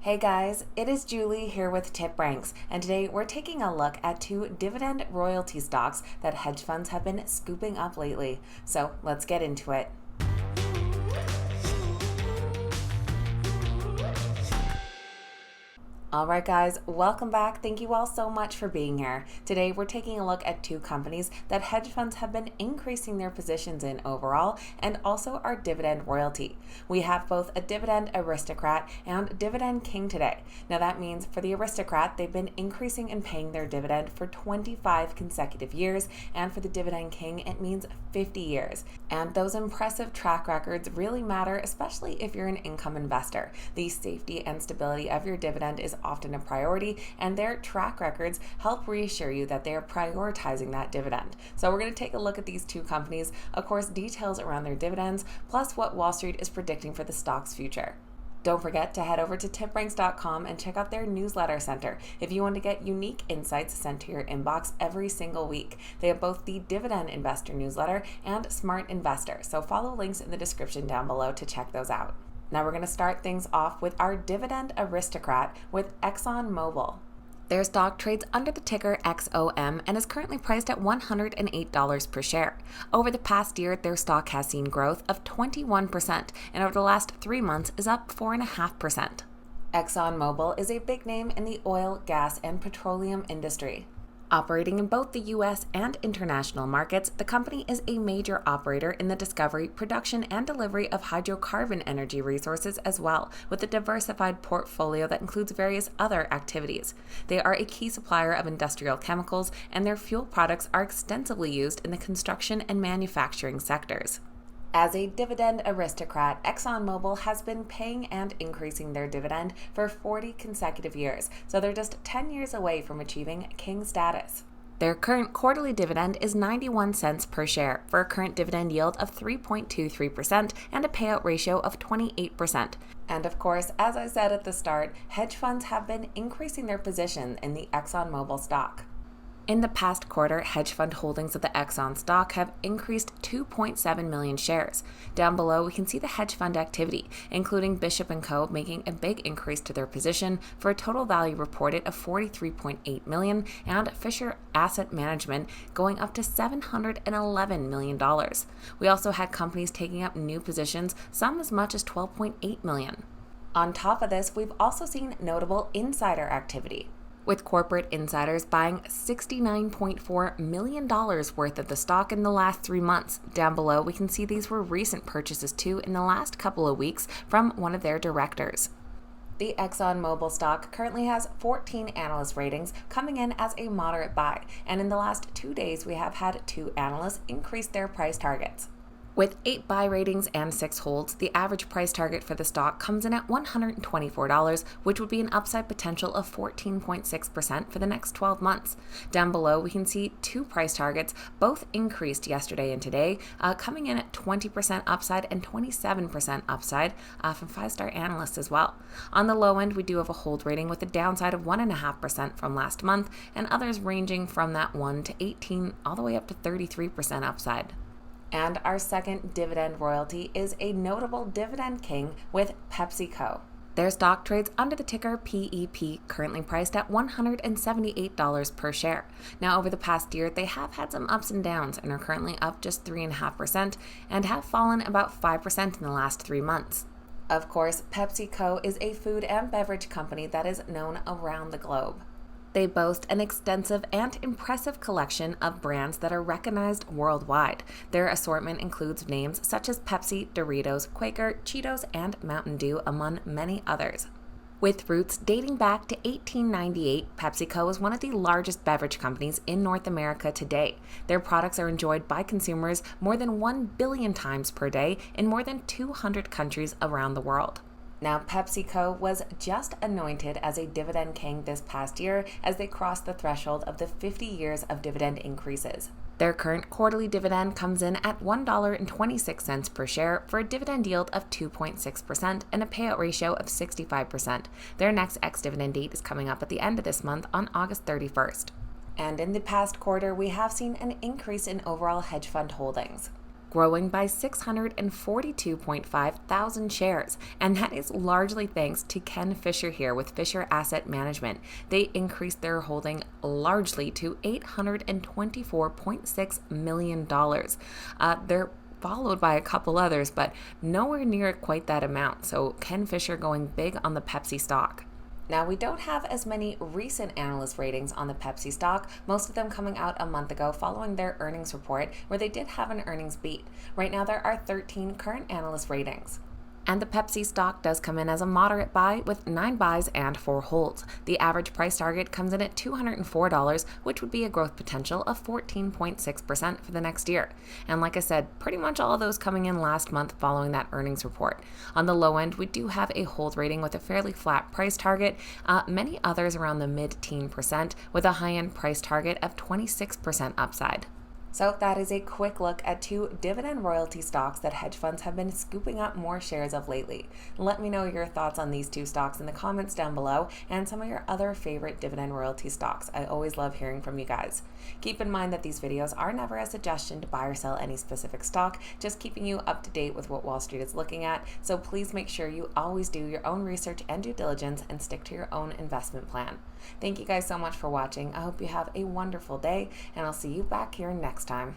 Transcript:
Hey guys, it is Julie here with TipRanks, and today we're taking a look at two dividend royalty stocks that hedge funds have been scooping up lately. So let's get into it. Alright guys, welcome back. Thank you all so much for being here. Today we're taking a look at two companies that hedge funds have been increasing their positions in overall and also our dividend royalty. We have both a dividend aristocrat and dividend king today. Now that means for the aristocrat, they've been increasing and paying their dividend for 25 consecutive years, and for the dividend king, it means 50 years. And those impressive track records really matter, especially if you're an income investor. The safety and stability of your dividend is often a priority, and their track records help reassure you that they are prioritizing that dividend. So we're going to take a look at these two companies, of course, details around their dividends, plus what Wall Street is predicting for the stock's future. Don't forget to head over to TipRanks.com and check out their newsletter center if you want to get unique insights sent to your inbox every single week. They have both the Dividend Investor newsletter and Smart Investor, so follow links in the description down below to check those out. Now we're going to start things off with our dividend aristocrat with Exxon Mobil. Their stock trades under the ticker XOM and is currently priced at $108 per share. Over the past year, their stock has seen growth of 21%, and over the last 3 months is up 4.5%. Exxon Mobil is a big name in the oil, gas, and petroleum industry. Operating in both the U.S. and international markets, the company is a major operator in the discovery, production, and delivery of hydrocarbon energy resources as well, with a diversified portfolio that includes various other activities. They are a key supplier of industrial chemicals, and their fuel products are extensively used in the construction and manufacturing sectors. As a dividend aristocrat, Exxon Mobil has been paying and increasing their dividend for 40 consecutive years, so they're just 10 years away from achieving king status. Their current quarterly dividend is 91 cents per share for a current dividend yield of 3.23% and a payout ratio of 28%. And of course, as I said at the start, hedge funds have been increasing their position in the Exxon Mobil stock. In the past quarter, hedge fund holdings of the Exxon stock have increased 2.7 million shares. Down below, we can see the hedge fund activity, including Bishop & Co. making a big increase to their position for a total value reported of $43.8 million, and Fisher Asset Management going up to $711 million. We also had companies taking up new positions, some as much as $12.8 million. On top of this, we've also seen notable insider activity, with corporate insiders buying $69.4 million worth of the stock in the last 3 months. Down below, we can see these were recent purchases too in the last couple of weeks from one of their directors. The Exxon Mobil stock currently has 14 analyst ratings, coming in as a moderate buy, and in the last 2 days we have had 2 analysts increase their price targets. With 8 buy ratings and 6 holds, the average price target for the stock comes in at $124, which would be an upside potential of 14.6% for the next 12 months. Down below, we can see 2 price targets, both increased yesterday and today, coming in at 20% upside and 27% upside from 5-star analysts as well. On the low end, we do have a hold rating with a downside of 1.5% from last month, and others ranging from that 1 to 18 all the way up to 33% upside. And our second dividend royalty is a notable dividend king with PepsiCo. Their stock trades under the ticker PEP, currently priced at $178 per share. Now, over the past year, they have had some ups and downs and are currently up just 3.5% and have fallen about 5% in the last 3 months. Of course, PepsiCo is a food and beverage company that is known around the globe. They boast an extensive and impressive collection of brands that are recognized worldwide. Their assortment includes names such as Pepsi, Doritos, Quaker, Cheetos, and Mountain Dew, among many others. With roots dating back to 1898, PepsiCo is one of the largest beverage companies in North America today. Their products are enjoyed by consumers more than 1 billion times per day in more than 200 countries around the world. Now, PepsiCo was just anointed as a dividend king this past year as they crossed the threshold of the 50 years of dividend increases. Their current quarterly dividend comes in at $1.26 per share for a dividend yield of 2.6% and a payout ratio of 65%. Their next ex-dividend date is coming up at the end of this month on August 31st. And in the past quarter, we have seen an increase in overall hedge fund holdings. growing by 642.5 thousand shares. And that is largely thanks to Ken Fisher here with Fisher Asset Management. They increased their holding largely to $824.6 million. They're followed by a couple others, but nowhere near quite that amount. So Ken Fisher going big on the Pepsi stock. Now, we don't have as many recent analyst ratings on the Pepsi stock, most of them coming out a month ago following their earnings report, where they did have an earnings beat. Right now, there are 13 current analyst ratings. And the Pepsi stock does come in as a moderate buy with 9 buys and 4 holds. The average price target comes in at $204, which would be a growth potential of 14.6% for the next year. And like I said, pretty much all of those coming in last month following that earnings report. On the low end, we do have a hold rating with a fairly flat price target, many others around the mid-teen percent with a high-end price target of 26% upside. So that is a quick look at 2 dividend royalty stocks that hedge funds have been scooping up more shares of lately. Let me know your thoughts on these 2 stocks in the comments down below and some of your other favorite dividend royalty stocks. I always love hearing from you guys. Keep in mind that these videos are never a suggestion to buy or sell any specific stock, just keeping you up to date with what Wall Street is looking at. So please make sure you always do your own research and due diligence and stick to your own investment plan. Thank you guys so much for watching. I hope you have a wonderful day, and I'll see you back here next time.